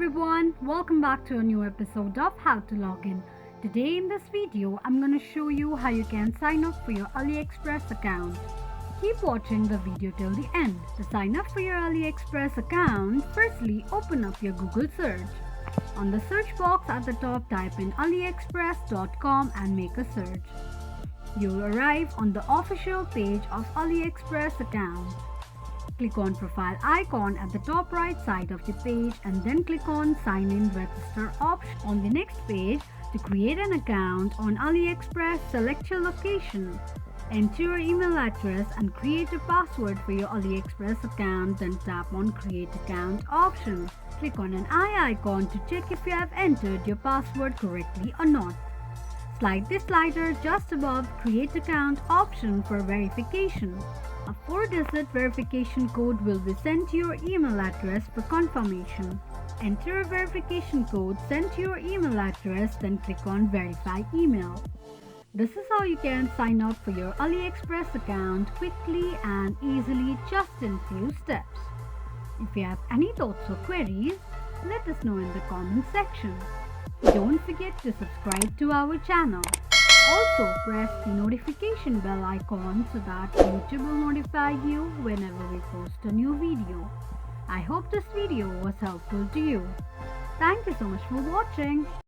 everyone, welcome back to a new episode of How to Login. Today in this video, I'm going to show you how you can sign up for your AliExpress account. Keep watching the video till the end. To sign up for your AliExpress account, firstly open up your Google search. On the search box at the top, type in aliexpress.com and make a search. You'll arrive on the official page of AliExpress account. Click on profile icon at the top right side of the page and then click on sign in register option. On the next page, to create an account on AliExpress, select your location. Enter your email address and create a password for your AliExpress account, then tap on create account option. Click on an eye icon to check if you have entered your password correctly or not. Slide the slider just above create account option for verification. A 4-digit verification code will be sent to your email address for confirmation. Enter a verification code sent to your email address, then click on verify email. This is how you can sign up for your AliExpress account quickly and easily, just in few steps. If you have any thoughts or queries, let us know in the comment section. Don't forget to subscribe to our channel. Also, press the notification bell icon so that YouTube will notify you whenever we post a new video. I hope this video was helpful to you. Thank you so much for watching.